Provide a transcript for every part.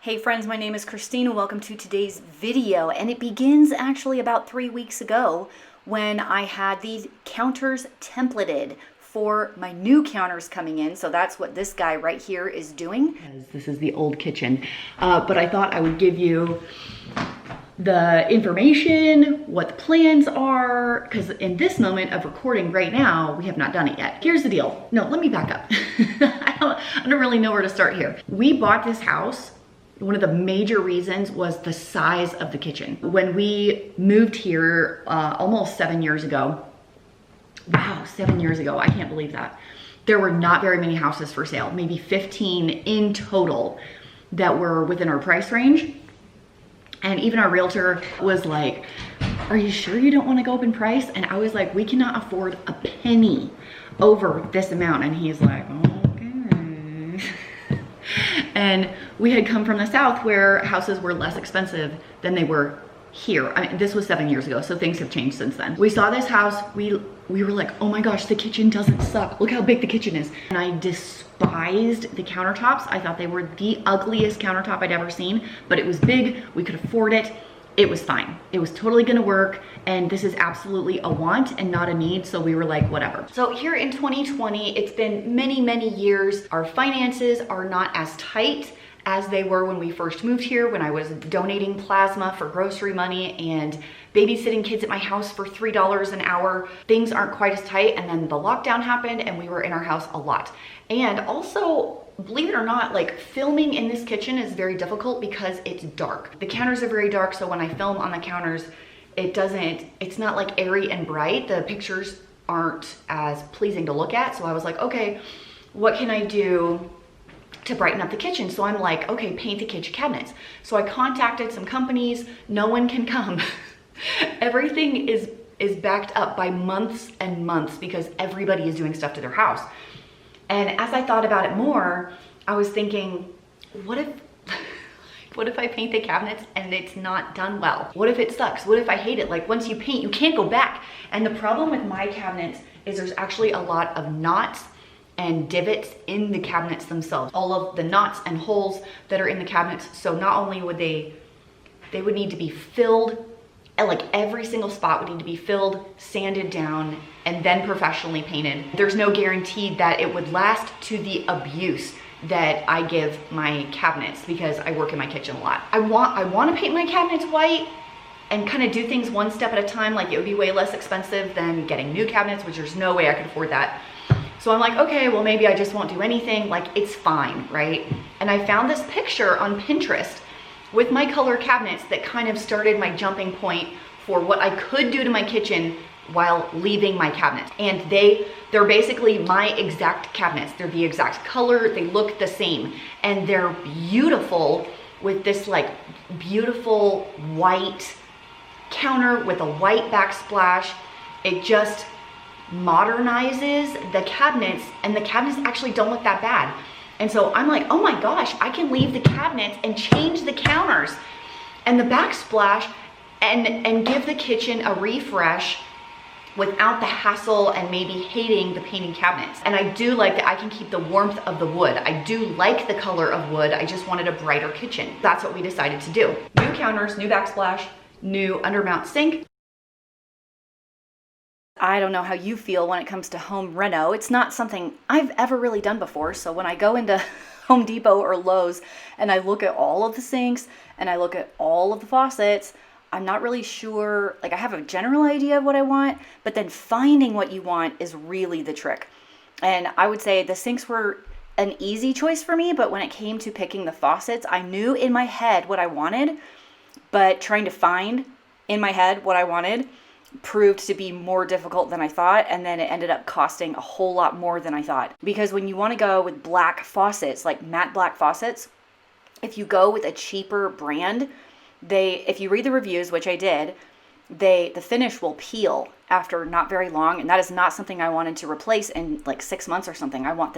Hey friends, my name is Christina. Welcome to today's video, and it begins actually about 3 weeks ago when I had these counters templated for my new counters coming in. So that's what this guy right here is doing. This is the old kitchen, but I thought I would give you the information, what the plans are, because in this moment of recording right now, we have not done it yet. Here's the deal. No, let me back up. I don't really know where to start here. We bought this house. One of the major reasons was the size of the kitchen. When we moved here almost 7 years ago, wow, 7 years ago, I can't believe that. There were not very many houses for sale, maybe 15 in total that were within our price range. And even our realtor was like, are you sure you don't want to go up in price? And I was like, we cannot afford a penny over this amount. And he's like, okay. And we had come from the South where houses were less expensive than they were here. I mean, this was 7 years ago, so things have changed since then. We saw this house, we were like, oh my gosh, the kitchen doesn't suck. Look how big the kitchen is. And I despised the countertops. I thought they were the ugliest countertop I'd ever seen, but it was big, we could afford it. It was fine. It was totally gonna work, and this is absolutely a want and not a need, so we were like, whatever. So here in 2020, it's been many, many years. Our finances are not as tight as they were when we first moved here, when I was donating plasma for grocery money and babysitting kids at my house for $3 an hour. Things aren't quite as tight, and then the lockdown happened and we were in our house a lot. And also, believe it or not, like filming in this kitchen is very difficult because it's dark. The counters are very dark, so when I film on the counters, it's not like airy and bright. The pictures aren't as pleasing to look at. So I was like, okay, what can I do to brighten up the kitchen? So I'm like, okay, paint the kitchen cabinets. So I contacted some companies. No one can come. Everything is backed up by months and months because everybody is doing stuff to their house. And as I thought about it more, I was thinking, what if I paint the cabinets and it's not done well? What if it sucks? What if I hate it? Like, once you paint, you can't go back. And the problem with my cabinets is there's actually a lot of knots and divots in the cabinets themselves. All of the knots and holes that are in the cabinets. So not only would they would need to be filled, and like every single spot would need to be filled, sanded down, and then professionally painted. There's no guarantee that it would last to the abuse that I give my cabinets because I work in my kitchen a lot. I want to paint my cabinets white and kind of do things one step at a time. Like, it would be way less expensive than getting new cabinets, which there's no way I could afford that. So I'm like, okay, well, maybe I just won't do anything. Like, it's fine, right? And I found this picture on Pinterest with my color cabinets that kind of started my jumping point for what I could do to my kitchen while leaving my cabinets. And they're basically my exact cabinets. They're the exact color, they look the same, and they're beautiful with this like beautiful white counter with a white backsplash. It just modernizes the cabinets, and the cabinets actually don't look that bad. And so I'm like, oh my gosh, I can leave the cabinets and change the counters and the backsplash and give the kitchen a refresh without the hassle and maybe hating the painting cabinets. And I do like that I can keep the warmth of the wood. I do like the color of wood. I just wanted a brighter kitchen. That's what we decided to do. New counters, new backsplash, new undermount sink. I don't know how you feel when it comes to home reno. It's not something I've ever really done before. So when I go into Home Depot or Lowe's and I look at all of the sinks and I look at all of the faucets, I'm not really sure. Like, I have a general idea of what I want, but then finding what you want is really the trick. And I would say the sinks were an easy choice for me, but when it came to picking the faucets, I knew in my head what I wanted, but trying to find in my head what I wanted proved to be more difficult than I thought, and then it ended up costing a whole lot more than I thought. Because when you want to go with black faucets, like matte black faucets, if you go with a cheaper brand, if you read the reviews, which I did, the finish will peel after not very long, and that is not something I wanted to replace in like 6 months or something. I want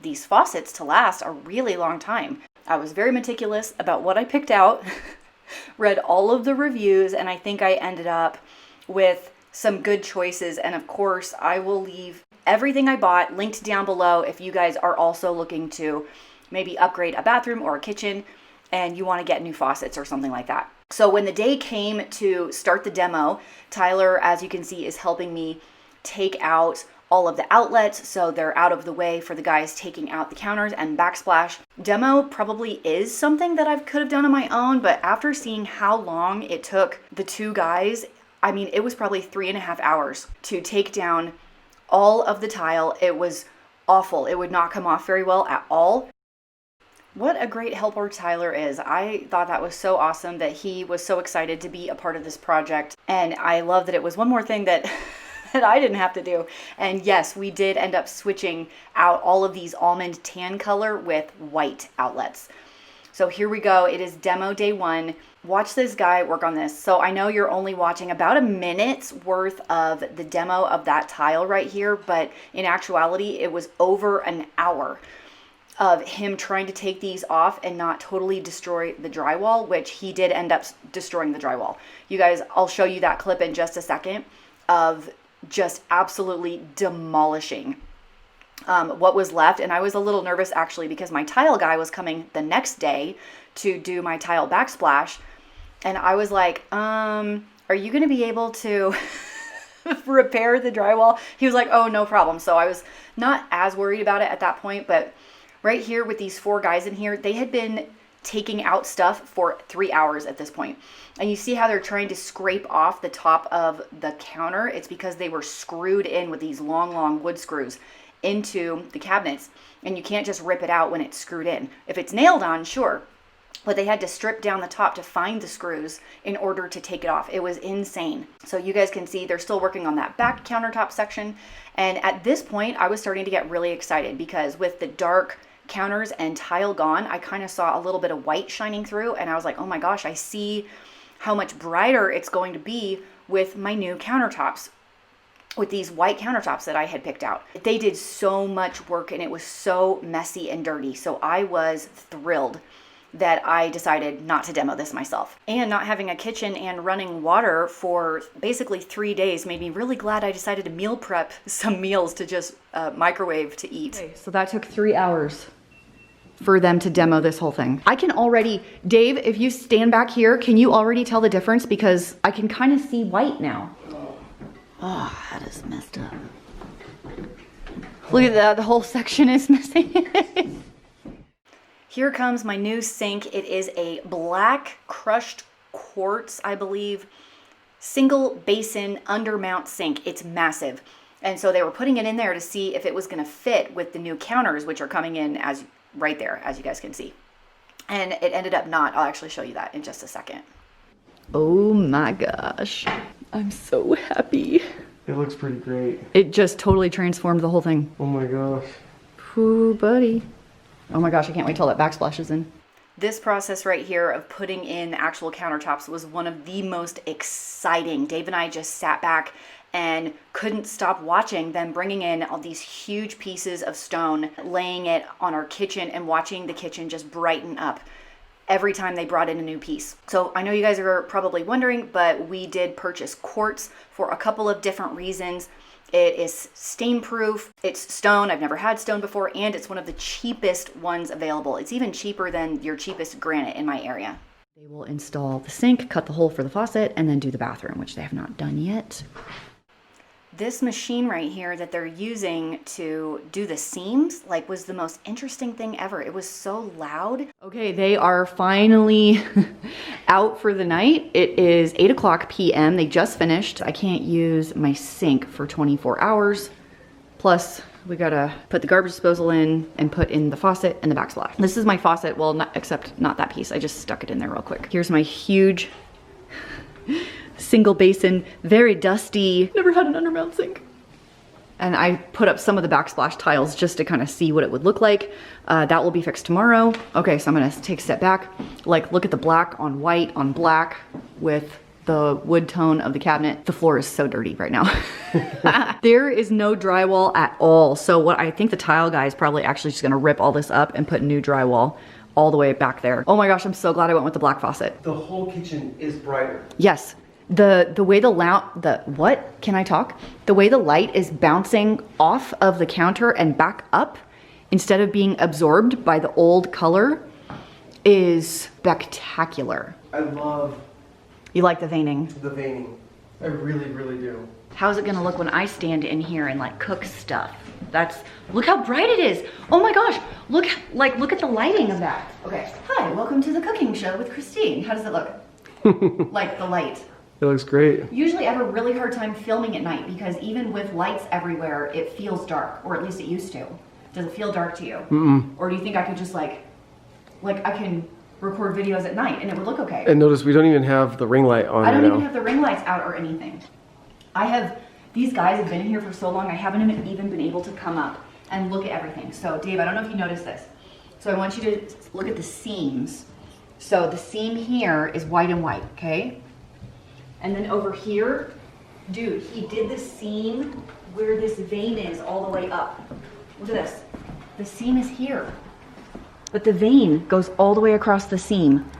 these faucets to last a really long time. I was very meticulous about what I picked out, read all of the reviews, and I think I ended up with some good choices. And of course, I will leave everything I bought linked down below if you guys are also looking to maybe upgrade a bathroom or a kitchen. and you want to get new faucets or something like that. So when the day came to start the demo, Tyler, as you can see, is helping me take out all of the outlets so they're out of the way for the guys taking out the counters and backsplash. Demo probably is something that I could have done on my own, but after seeing how long it took the two guys, I mean, it was probably 3.5 hours to take down all of the tile. It was awful. It would not come off very well at all. What a great helper Tyler is. I thought that was so awesome that he was so excited to be a part of this project. And I love that it was one more thing that that I didn't have to do. And yes, we did end up switching out all of these almond tan color with white outlets. So here we go. It is demo day 1. Watch this guy work on this. So I know you're only watching about a minute's worth of the demo of that tile right here, but in actuality, it was over an hour of him trying to take these off and not totally destroy the drywall, which he did end up destroying the drywall. You guys, I'll show you that clip in just a second of just absolutely demolishing what was left. And I was a little nervous actually because my tile guy was coming the next day to do my tile backsplash. And I was like, are you going to be able to repair the drywall? He was like, oh, no problem. So I was not as worried about it at that point. But right here with these 4 guys in here, they had been taking out stuff for 3 hours at this point. And you see how they're trying to scrape off the top of the counter. It's because they were screwed in with these long wood screws into the cabinets. And you can't just rip it out when it's screwed in. If it's nailed on, sure. But they had to strip down the top to find the screws in order to take it off. It was insane. So you guys can see they're still working on that back countertop section. And at this point, I was starting to get really excited because with the dark counters and tile gone, I kind of saw a little bit of white shining through. And I was like, oh my gosh, I see how much brighter it's going to be with my new countertops, with these white countertops that I had picked out. They did so much work and it was so messy and dirty. So I was thrilled that I decided not to demo this myself. And not having a kitchen and running water for basically 3 days made me really glad I decided to meal prep some meals to just microwave to eat. Okay, so that took 3 hours for them to demo this whole thing. I can already, Dave, if you stand back here, can you already tell the difference? Because I can kind of see white now. Oh, that is messed up. Look at that, the whole section is missing. Here comes my new sink. It is a black crushed quartz, I believe, single basin undermount sink. It's massive. And so they were putting it in there to see if it was gonna fit with the new counters, which are coming in as right there, as you guys can see. And it ended up not. I'll actually show you that in just a second. Oh my gosh. I'm so happy. It looks pretty great. It just totally transformed the whole thing. Oh my gosh. Ooh, buddy. Oh my gosh, I can't wait till that backsplash is in. This process right here of putting in actual countertops was one of the most exciting. Dave and I just sat back and couldn't stop watching them bringing in all these huge pieces of stone, laying it on our kitchen and watching the kitchen just brighten up every time they brought in a new piece. So I know you guys are probably wondering, but we did purchase quartz for a couple of different reasons. It is stain proof, it's stone, I've never had stone before, and it's one of the cheapest ones available. It's even cheaper than your cheapest granite in my area. They will install the sink, cut the hole for the faucet, and then do the bathroom, which they have not done yet. This machine right here that they're using to do the seams, like, was the most interesting thing ever. It was so loud. Okay, they are finally out for the night. It is 8 o'clock p.m. They just finished. I can't use my sink for 24 hours. Plus, we gotta put the garbage disposal in and put in the faucet and the backsplash. This is my faucet, well, except not that piece. I just stuck it in there real quick. Here's my huge single basin, very dusty. Never had an undermount sink. And I put up some of the backsplash tiles just to kind of see what it would look like. That will be fixed tomorrow. Okay, so I'm gonna take a step back. Like, look at the black on white on black with the wood tone of the cabinet. The floor is so dirty right now. There is no drywall at all. So what I think the tile guy is probably actually just gonna rip all this up and put new drywall all the way back there. Oh my gosh, I'm so glad I went with the black faucet. The whole kitchen is brighter. Yes. The way the what? Can I talk? The way the light is bouncing off of the counter and back up instead of being absorbed by the old color. is spectacular. I love You like the veining? the veining. I really, really do. How's it gonna look when I stand in here and like cook stuff? Look how bright it is. Oh my gosh, look at the lighting of that. Okay, hi, welcome to the cooking show with Christine. How does it look? Like the light. It looks great. Usually I have a really hard time filming at night because even with lights everywhere, it feels dark, or at least it used to. Does it feel dark to you? Mm-mm. Or do you think I could just like I can record videos at night and it would look okay? And notice we don't even have the ring light on I don't right even now. have the ring lights out or anything. These guys have been here for so long, I haven't even been able to come up and look at everything. So Dave, I don't know if you noticed this. So I want you to look at the seams. So the seam here is white and white, okay? And then over here, dude, he did the seam where this vein is all the way up. Look at this. The seam is here, but the vein goes all the way across the seam.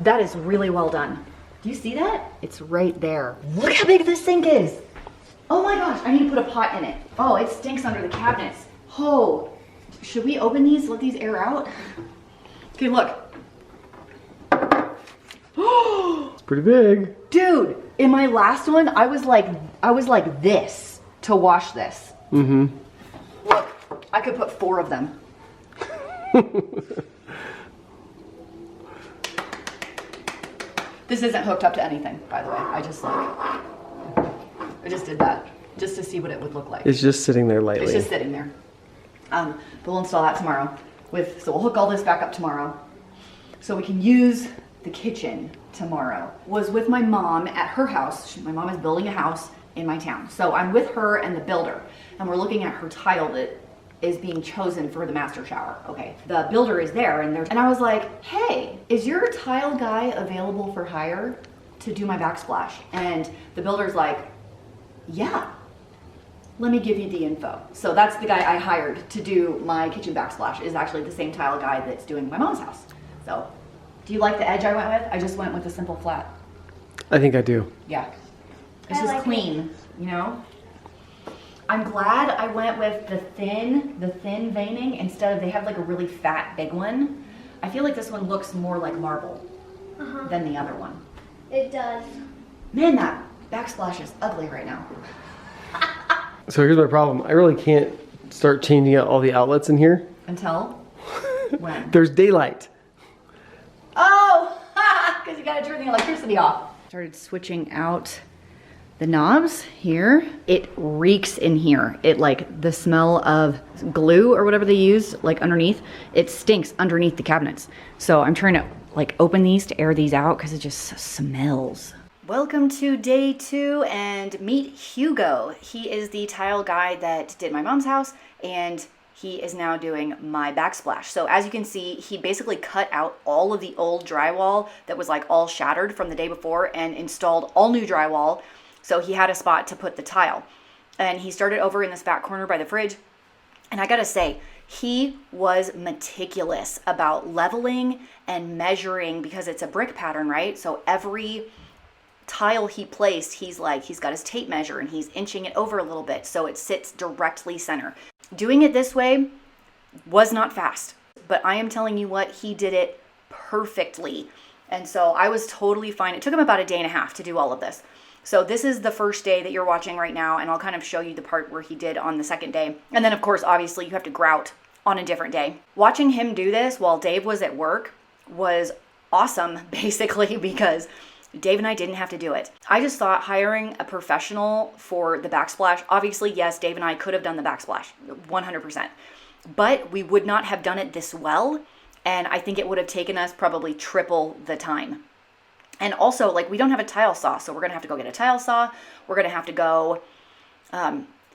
That is really well done. Do you see that? It's right there. Look how big this sink is. Oh my gosh, I need to put a pot in it. Oh, it stinks under the cabinets. Oh, should we open these, let these air out? Okay, look. It's pretty big. Dude, in my last one, I was like this to wash this. Mm-hmm. Look, I could put 4 of them. This isn't hooked up to anything, by the way. I just did that just to see what it would look like. It's just sitting there lightly. It's just sitting there. But we'll install that tomorrow. So we'll hook all this back up tomorrow so we can use the kitchen tomorrow. Was with my mom at her house. My mom is building a house in my town. So I'm with her and the builder, and we're looking at her tile that is being chosen for the master shower. Okay, the builder is there, and I was like, hey, is your tile guy available for hire to do my backsplash? And the builder's like, yeah, let me give you the info. So that's the guy I hired to do my kitchen backsplash, is actually the same tile guy that's doing my mom's house. So, do you like the edge I went with? I just went with a simple flat. I think I do. Yeah. It's I just like clean, you know? I'm glad I went with the thin veining instead of, they have like a really fat big one. I feel like this one looks more like marble than the other one. It does. Man, that backsplash is ugly right now. So here's my problem. I really can't start changing out all the outlets in here. Until when? There's daylight. Oh, because you gotta turn the electricity off. Started switching out the knobs here. It reeks in here. It like the smell of glue or whatever they use like underneath. It stinks underneath the cabinets. So I'm trying to like open these to air these out because it just smells. Welcome to day 2 and meet Hugo. He is the tile guy that did my mom's house, and he is now doing my backsplash. So as you can see, he basically cut out all of the old drywall that was like all shattered from the day before and installed all new drywall. So he had a spot to put the tile. And he started over in this back corner by the fridge. And I gotta say, he was meticulous about leveling and measuring because it's a brick pattern, right? So every tile he placed, he's got his tape measure and he's inching it over a little bit so it sits directly center. Doing it this way was not fast, but I am telling you what, he did it perfectly. And so I was totally fine. It took him about a day and a half to do all of this. So this is the first day that you're watching right now, and I'll kind of show you the part where he did on the second day. And then of course, obviously you have to grout on a different day. Watching him do this while Dave was at work was awesome, basically, because Dave and I didn't have to do it. I just thought hiring a professional for the backsplash, obviously, yes, Dave and I could have done the backsplash 100%, but we would not have done it this well. And I think it would have taken us probably triple the time. And also, like, we don't have a tile saw, so we're going to have to go get a tile saw. We're going to have to go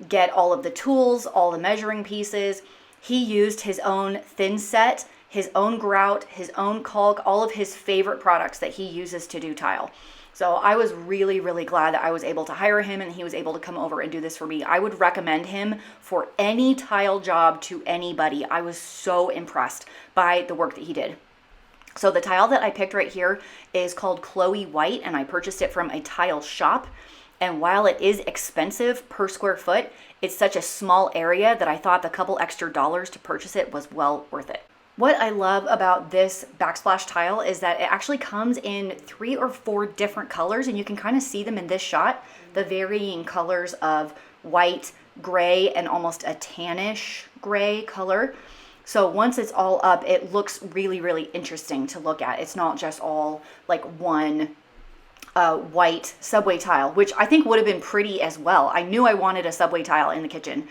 get all of the tools, all the measuring pieces. He used his own thin set, his own grout, his own caulk, all of his favorite products that he uses to do tile. So I was really, really glad that I was able to hire him and he was able to come over and do this for me. I would recommend him for any tile job to anybody. I was so impressed by the work that he did. So the tile that I picked right here is called Chloe White, and I purchased it from a tile shop. And while it is expensive per square foot, it's such a small area that I thought the couple extra dollars to purchase it was well worth it. What I love about this Backsplash tile is that it actually comes in 3 or 4 different colors, and you can kind of see them in this shot, the varying colors of white, gray, and almost a tannish gray color. So once it's all up, it looks really, really interesting to look at. It's not just all like one white subway tile, which I think would have been pretty as well. I knew I wanted a subway tile in the kitchen.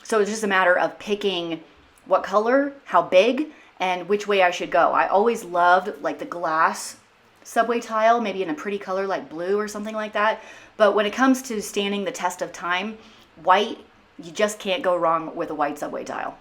So it's just a matter of picking what color, how big, and which way I should go. I always loved like the glass subway tile, maybe in a pretty color like blue or something like that. But when it comes to standing the test of time, white, you just can't go wrong with a white subway tile.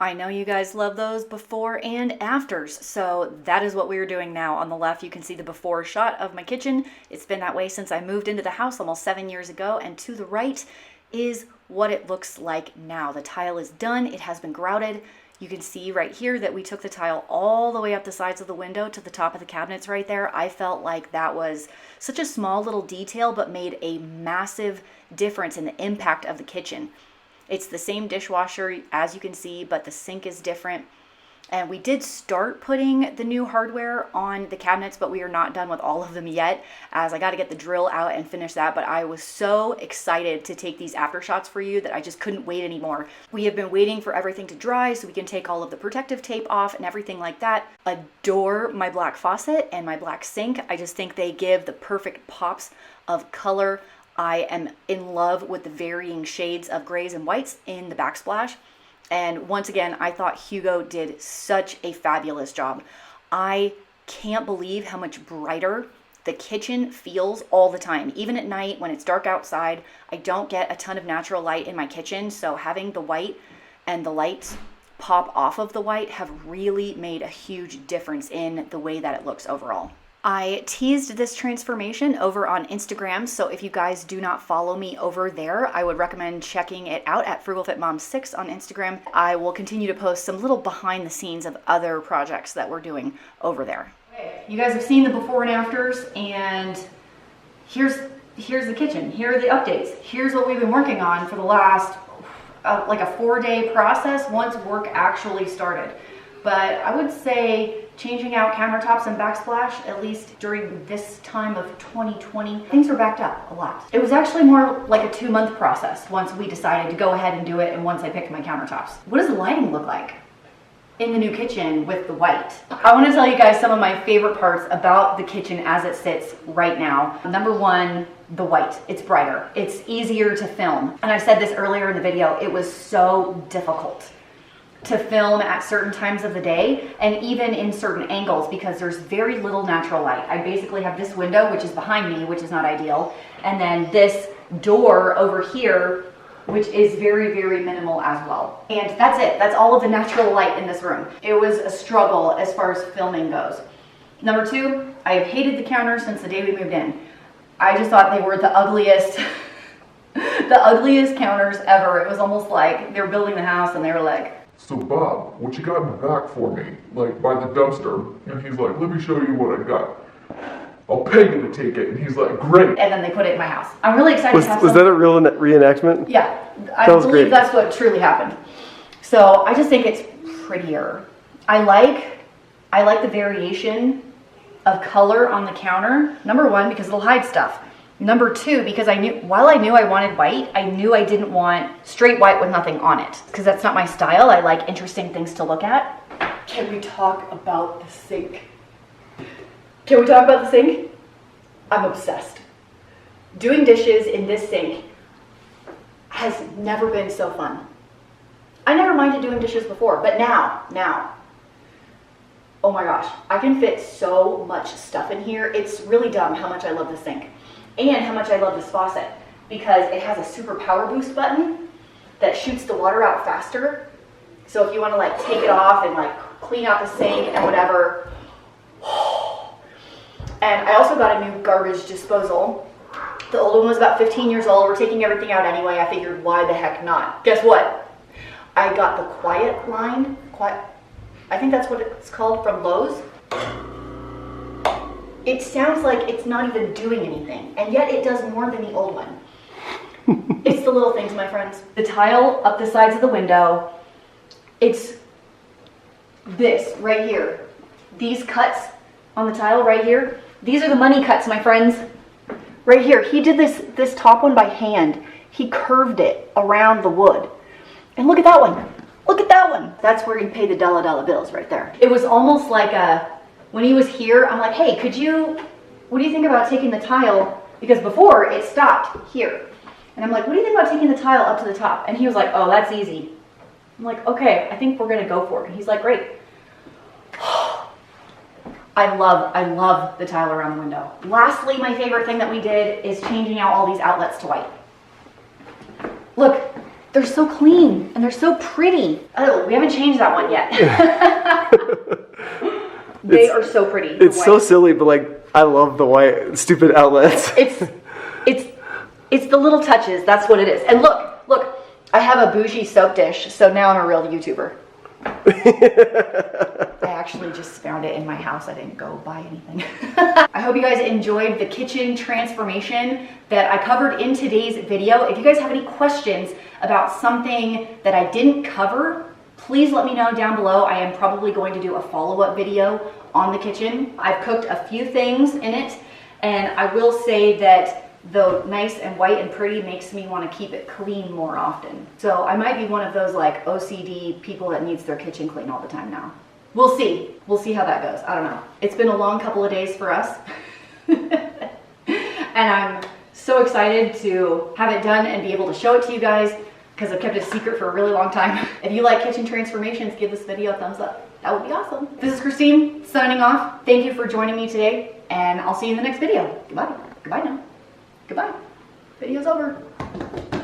I know you guys love those before and afters, so that is what we're doing now. On the left, you can see the before shot of my kitchen. It's been that way since I moved into the house almost 7 years ago, and to the right is what it looks like now. The tile is done. It has been grouted. You can see right here that we took the tile all the way up the sides of the window to the top of the cabinets right there. I felt like that was such a small little detail, but made a massive difference in the impact of the kitchen. It's the same dishwasher, as you can see, but the sink is different. And we did start putting the new hardware on the cabinets, but we are not done with all of them yet, as I got to get the drill out and finish that. But I was so excited to take these after shots for you that I just couldn't wait anymore. We have been waiting for everything to dry so we can take all of the protective tape off and everything like that. Adore my black faucet and my black sink. I just think they give the perfect pops of color. I am in love with the varying shades of grays and whites in the Backsplash. And once again, I thought Hugo did such a fabulous job. I can't believe how much brighter the kitchen feels all the time. Even at night when it's dark outside, I don't get a ton of natural light in my kitchen. So having the white and the lights pop off of the white have really made a huge difference in the way that it looks overall. I teased this transformation over on Instagram, so if you guys do not follow me over there, I would recommend checking it out at Frugal Fit Mom 6 on Instagram. I will continue to post some little behind the scenes of other projects that we're doing over there. Okay, you guys have seen the before and afters, and here's the kitchen. Here are the updates. Here's what we've been working on for the last like a 4-day process once work actually started. But I would say changing out countertops and Backsplash, at least during this time of 2020, things were backed up a lot. It was actually more like a 2-month process once we decided to go ahead and do it and once I picked my countertops. What does the lighting look like in the new kitchen with the white? I want to tell you guys some of my favorite parts about the kitchen as it sits right now. Number one, the white. It's brighter. It's easier to film. And I said this earlier in the video, it was so difficult to film at certain times of the day and even in certain angles because there's very little natural light. I basically have this window, which is behind me, which is not ideal, and then this door over here, which is very, very minimal as well. And that's it. That's all of the natural light in this room. It was a struggle as far as filming goes. Number two, I have hated the counters since the day we moved in. I just thought they were the ugliest, the ugliest counters ever. It was almost like they were building the house and they were like, "So Bob, what you got in the back for me? Like by the dumpster?" And he's like, "Let me show you what I got. I'll pay you to take it." And he's like, "Great." And then they put it in my house. I'm really excited to have Was that a real reenactment? Yeah, I believe great. That's what truly happened. So I just think it's prettier. I like the variation of color on the counter. Number one, because it'll hide stuff. Number two, because while I knew I wanted white, I knew I didn't want straight white with nothing on it, because that's not my style. I like interesting things to look at. Can we talk about the sink? Can we talk about the sink? I'm obsessed. Doing dishes in this sink has never been so fun. I never minded doing dishes before, but now, oh my gosh, I can fit so much stuff in here. It's really dumb how much I love the sink. And how much I love this faucet, because it has a super power boost button that shoots the water out faster. So if you want to like take it off and like clean out the sink and whatever. And I also got a new garbage disposal. The old one was about 15 years old. We're taking everything out anyway. I figured, why the heck not? Guess what? I got the Quiet line. I think that's what it's called, from Lowe's. It sounds like it's not even doing anything, and yet it does more than the old one. It's the little things, my friends. The tile up the sides of the window, it's this right here, these cuts on the tile right here, these are the money cuts, my friends. Right here, he did this top one by hand. He curved it around the wood. And look at that one. Look at that one. That's where you pay the dollar bills right there. It was almost like when he was here, I'm like, hey, what do you think about taking the tile? Because before it stopped here. And I'm like, what do you think about taking the tile up to the top? And he was like, oh, that's easy. I'm like, okay, I think we're gonna go for it. And he's like, great. I love the tile around the window. Lastly, my favorite thing that we did is changing out all these outlets to white. Look, they're so clean and they're so pretty. Oh, we haven't changed that one yet. They are so pretty. It's so silly, but like, I love the white stupid outlets. It's the little touches. That's what it is. And look, I have a bougie soap dish, so now I'm a real YouTuber. I actually just found it in my house. I didn't go buy anything. I hope you guys enjoyed the kitchen transformation that I covered in today's video. If you guys have any questions about something that I didn't cover, please let me know down below. I am probably going to do a follow-up video on the kitchen. I've cooked a few things in it, and I will say that the nice and white and pretty makes me want to keep it clean more often. So I might be one of those like OCD people that needs their kitchen clean all the time now. We'll see. We'll see how that goes. I don't know. It's been a long couple of days for us. And I'm so excited to have it done and be able to show it to you guys because I've kept it a secret for a really long time. If you like kitchen transformations, give this video a thumbs up. That would be awesome. This is Christine signing off. Thank you for joining me today, and I'll see you in the next video. Goodbye. Goodbye now. Goodbye. Video's over.